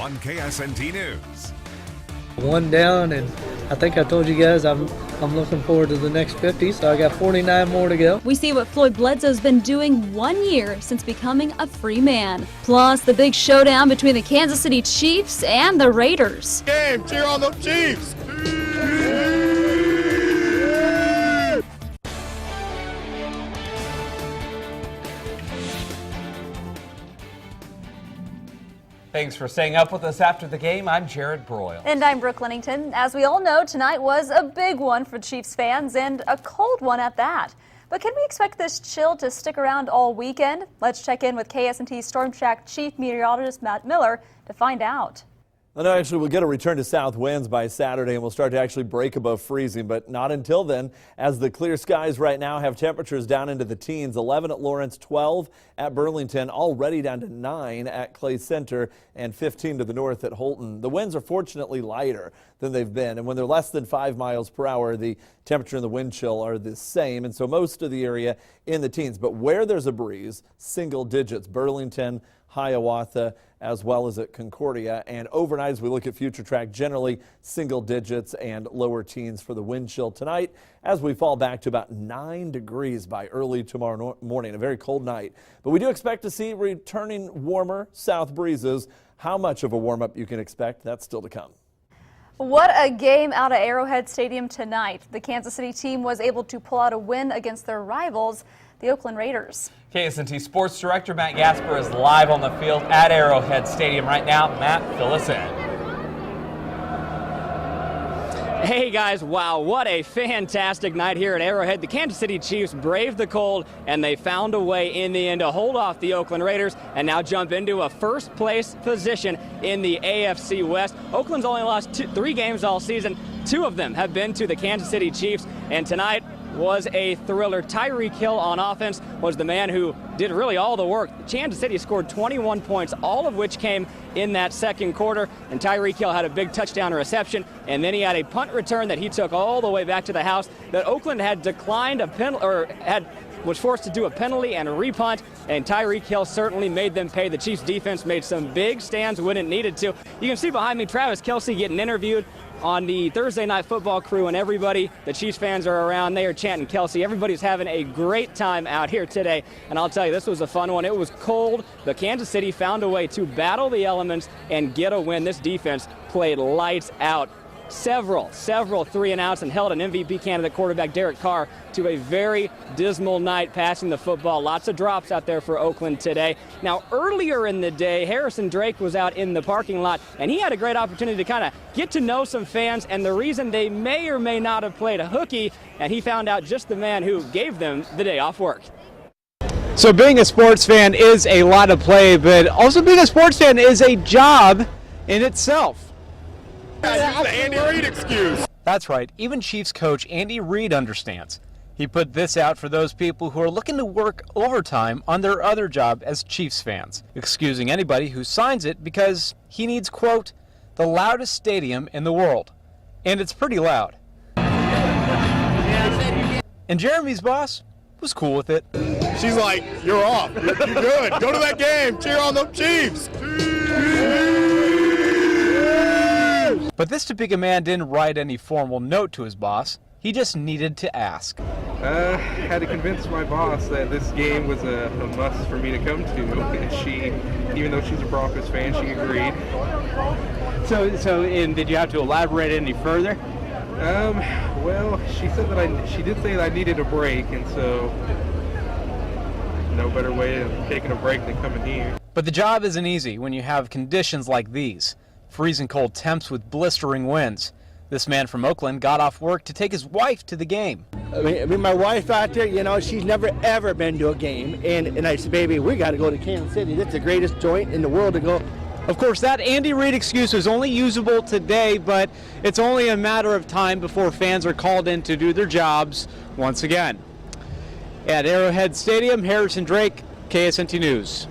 on KSNT News. One down, and I think I told you guys I'm looking forward to the next 50, so I got 49 more to go. We see what Floyd Bledsoe's been doing 1 year since becoming a free man. Plus, the big showdown between the Kansas City Chiefs and the Raiders. Game, cheer on the Chiefs! Thanks for staying up with us after the game. I'm Jared Broyle. And I'm Brooke Lennington. As we all know, tonight was a big one for Chiefs fans, and a cold one at that. But can we expect this chill to stick around all weekend? Let's check in with KSNT Storm Track Chief Meteorologist Matt Miller to find out. And actually, we'll get a return to south winds by Saturday, and we'll start to actually break above freezing, but not until then, as the clear skies right now have temperatures down into the teens. 11 at Lawrence, 12 at Burlington, already down to 9 at Clay Center, and 15 to the north at Holton. The winds are fortunately lighter than they've been, and when they're less than 5 miles per hour, the temperature and the wind chill are the same, and so most of the area in the teens. But where there's a breeze, single digits, Burlington, Hiawatha, as well as at Concordia. And overnight, as we look at future track, generally single digits and lower teens for the wind chill tonight as we fall back to about 9 degrees by early tomorrow morning. A very cold night. But we do expect to see returning warmer south breezes. How much of a warm-up you can expect, that's still to come. What a game out of Arrowhead Stadium tonight. The Kansas City team was able to pull out a win against their rivals, the Oakland Raiders. KSNT Sports Director Matt Gasper is live on the field at Arrowhead Stadium right now. Matt, fill us in. Hey guys, wow, what a fantastic night here at Arrowhead. The Kansas City Chiefs braved the cold, and they found a way in the end to hold off the Oakland Raiders and now jump into a first place position in the AFC West. Oakland's only lost 3 games all season. 2 of them have been to the Kansas City Chiefs, and tonight was a thriller. Tyreek Hill on offense was the man who did really all the work. Kansas City scored 21 points, all of which came in that second quarter, and Tyreek Hill had a big touchdown reception, and then he had a punt return that he took all the way back to the house that Oakland had declined a penalty, or was forced to do a penalty and a repunt, and Tyreek Hill certainly made them pay. The Chiefs defense made some big stands when it needed to. You can see behind me Travis Kelce getting interviewed on the Thursday Night Football crew, and everybody, the Chiefs fans are around, they are chanting Kelce. Everybody's having a great time out here today, and I'll tell you, this was a fun one. It was cold, but Kansas City found a way to battle the elements and get a win. This defense played lights out. Several 3-and-outs, and held an MVP candidate quarterback Derek Carr to a very dismal night passing the football. Lots of drops out there for Oakland today. Now, earlier in the day, Harrison Drake was out in the parking lot, and he had a great opportunity to kind of get to know some fans and the reason they may or may not have played a hooky, and he found out just the man who gave them the day off work. So being a sports fan is a lot of play, but also being a sports fan is a job in itself. That's the Andy Reid excuse. That's right. Even Chiefs coach Andy Reid understands. He put this out for those people who are looking to work overtime on their other job as Chiefs fans, excusing anybody who signs it because he needs, quote, the loudest stadium in the world. And it's pretty loud. And Jeremy's boss was cool with it. She's like, you're off. You're good. Go to that game. Cheer on the Chiefs. But this Topeka man didn't write any formal note to his boss. He just needed to ask. Had to convince my boss that this game was a must for me to come to, and she, even though she's a Broncos fan, she agreed. And did you have to elaborate any further? Well, she said that she did say that I needed a break, and so no better way of taking a break than coming here. But the job isn't easy when you have conditions like these. Freezing cold temps with blistering winds. This man from Oakland got off work to take his wife to the game. I mean, my wife out there, you know, she's never ever been to a game. And I said, baby, we got to go to Kansas City. That's the greatest joint in the world to go. Of course, that Andy Reid excuse was only usable today, but it's only a matter of time before fans are called in to do their jobs once again. At Arrowhead Stadium, Harrison Drake, KSNT News.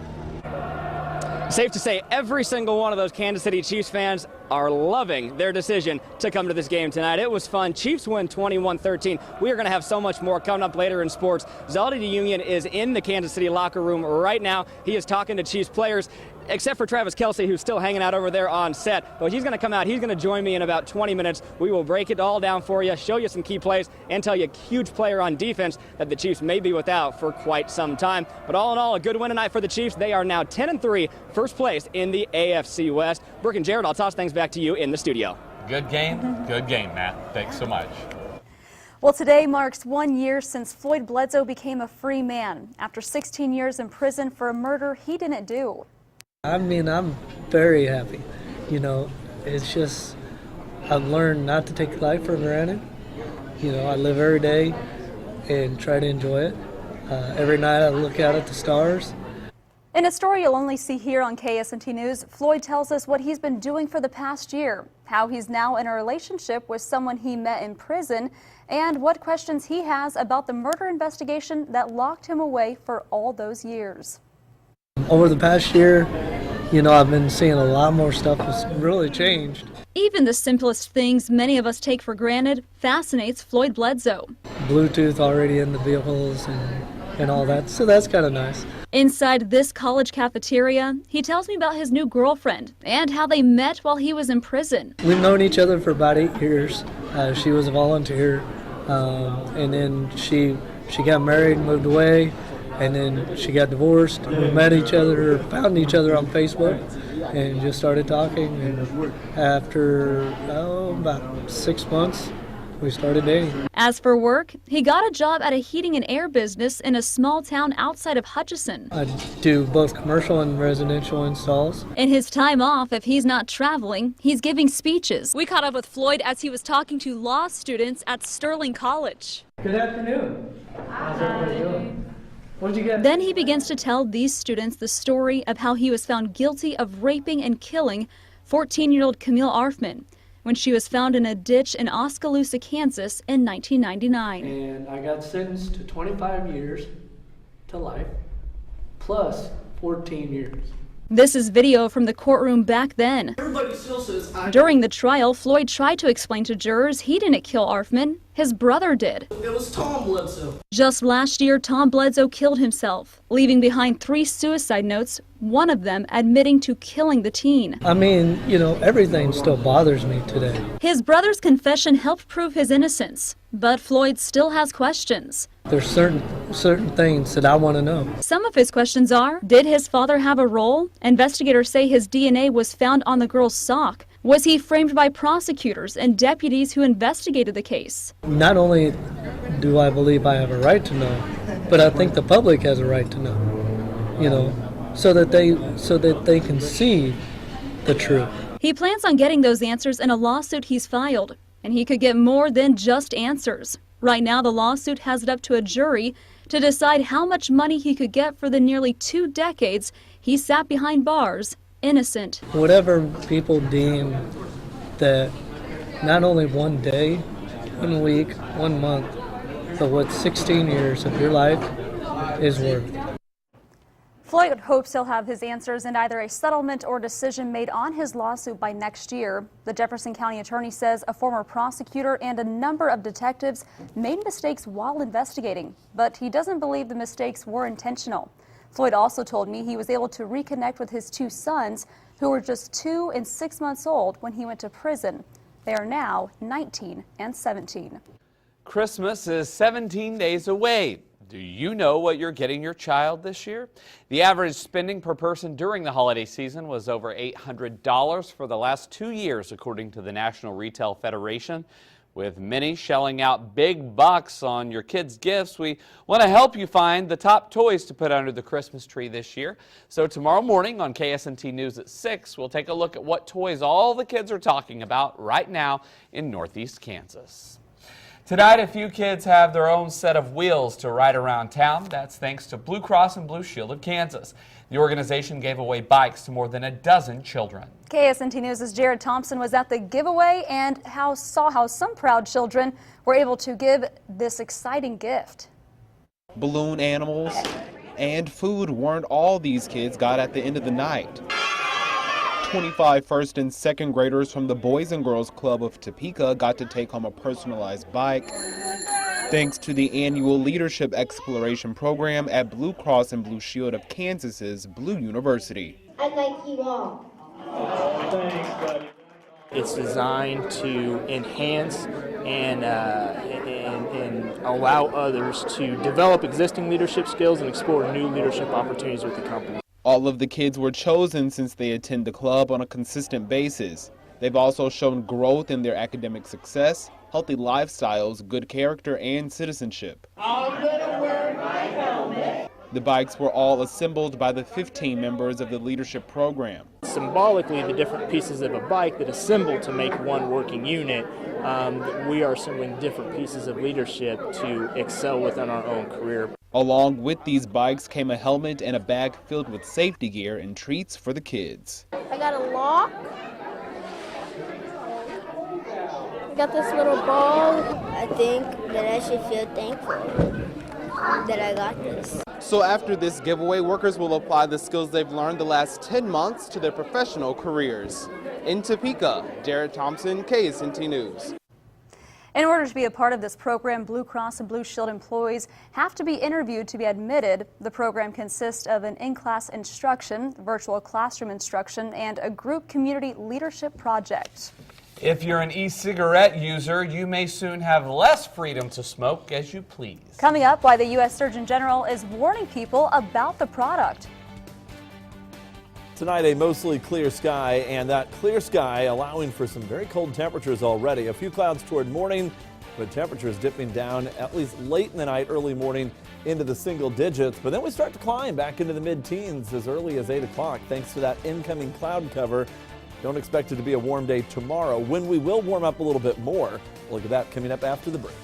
Safe to say every single one of those Kansas City Chiefs fans are loving their decision to come to this game tonight. It was fun. Chiefs win 21-13. We are going to have so much more coming up later in sports. Zaldi DeUnion is in the Kansas City locker room right now. He is talking to Chiefs players. except for Travis Kelsey, who's still hanging out over there on set. But he's going to come out. He's going to join me in about 20 minutes. We will break it all down for you, show you some key plays, and tell you a huge player on defense that the Chiefs may be without for quite some time. But all in all, a good win tonight for the Chiefs. They are now 10-3, first place in the AFC West. Brooke and Jared, I'll toss things back to you in the studio. Good game, Matt. Thanks so much. Well, today marks 1 year since Floyd Bledsoe became a free man after 16 years in prison for a murder he didn't do. I mean, I'm very happy. You know, it's just, I've learned not to take life for granted. You know, I live every day and try to enjoy it. Every night I look out at the stars. In a story you'll only see here on KSNT News, Floyd tells us what he's been doing for the past year, how he's now in a relationship with someone he met in prison, and what questions he has about the murder investigation that locked him away for all those years. Over the past year, you know, I've been seeing a lot more stuff that's really changed. Even the simplest things many of us take for granted fascinates Floyd Bledsoe. Bluetooth already in the vehicles and all that, so that's kind of nice. Inside this college cafeteria, he tells me about his new girlfriend and how they met while he was in prison. We've known each other for about 8 years. She was a volunteer, and then she got married, moved away, and then she got divorced. We met each other, found each other on Facebook, and just started talking. And after about 6 months, we started dating. As for work, he got a job at a heating and air business in a small town outside of Hutchinson. I do both commercial and residential installs. In his time off, if he's not traveling, he's giving speeches. We caught up with Floyd as he was talking to law students at Sterling College. Good afternoon. How's everybody doing? What'd you get? Then he begins to tell these students the story of how he was found guilty of raping and killing 14-year-old Camille Arfman when she was found in a ditch in Oskaloosa, Kansas in 1999. And I got sentenced to 25 years to life, plus 14 years. This is video from the courtroom back then. Everybody still says During the trial, Floyd tried to explain to jurors he didn't kill Arfman. His brother did. It was Tom Bledsoe. Just last year, Tom Bledsoe killed himself, leaving behind 3 suicide notes, one of them admitting to killing the teen. I mean, you know, everything still bothers me today. His brother's confession helped prove his innocence, but Floyd still has questions. There's certain things that I want to know. Some of his questions are, did his father have a role? Investigators say his DNA was found on the girl's sock. Was he framed by prosecutors and deputies who investigated the case? Not only do I believe I have a right to know, but I think the public has a right to know, you know, so that they can see the truth. He plans on getting those answers in a lawsuit he's filed, and he could get more than just answers. Right now, the lawsuit has it up to a jury to decide how much money he could get for the nearly 2 decades he sat behind bars, innocent. Whatever people deem that not only 1 day, 1 week, 1 month, but what 16 years of your life is worth. Floyd hopes he'll have his answers and either a settlement or decision made on his lawsuit by next year. The Jefferson County attorney says a former prosecutor and a number of detectives made mistakes while investigating, but he doesn't believe the mistakes were intentional. Floyd also told me he was able to reconnect with his 2 sons, who were just 2 and 6 months old when he went to prison. They are now 19 and 17. Christmas is 17 days away. Do you know what you're getting your child this year? The average spending per person during the holiday season was over $800 for the last 2 years, according to the National Retail Federation. With many shelling out big bucks on your kids' gifts, we want to help you find the top toys to put under the Christmas tree this year. So tomorrow morning on KSNT News at 6, we'll take a look at what toys all the kids are talking about right now in Northeast Kansas. Tonight, a few kids have their own set of wheels to ride around town. That's thanks to Blue Cross and Blue Shield of Kansas. The organization gave away bikes to more than a dozen children. KSNT News' Jared Thompson was at the giveaway and saw how some proud children were able to give this exciting gift. Balloon animals and food weren't all these kids got at the end of the night. 25 first and second graders from the Boys and Girls Club of Topeka got to take home a personalized bike thanks to the annual Leadership Exploration Program at Blue Cross and Blue Shield of Kansas's Blue University. I like you all. Thanks, buddy. It's designed to enhance and allow others to develop existing leadership skills and explore new leadership opportunities with the company. All of the kids were chosen since they attend the club on a consistent basis. They've also shown growth in their academic success, healthy lifestyles, good character, and citizenship. I'm gonna wear my helmet. The bikes were all assembled by the 15 members of the leadership program. Symbolically, the different pieces of a bike that assemble to make one working unit, we are assembling different pieces of leadership to excel within our own career. Along with these bikes came a helmet and a bag filled with safety gear and treats for the kids. I got a lock. I got this little ball. I think that I should feel thankful that I got this. So after this giveaway, workers will apply the skills they've learned the last 10 months to their professional careers. In Topeka, Jared Thompson, KSNT News. In order to be a part of this program, Blue Cross and Blue Shield employees have to be interviewed to be admitted. The program consists of an in-class instruction, virtual classroom instruction, and a group community leadership project. If you're an e-cigarette user, you may soon have less freedom to smoke as you please. Coming up, why the U.S. Surgeon General is warning people about the product. Tonight, a mostly clear sky, and that clear sky allowing for some very cold temperatures already. A few clouds toward morning, but temperatures dipping down at least late in the night, early morning into the single digits. But then we start to climb back into the mid-teens as early as 8 o'clock thanks to that incoming cloud cover. Don't expect it to be a warm day tomorrow when we will warm up a little bit more. Look at that coming up after the break.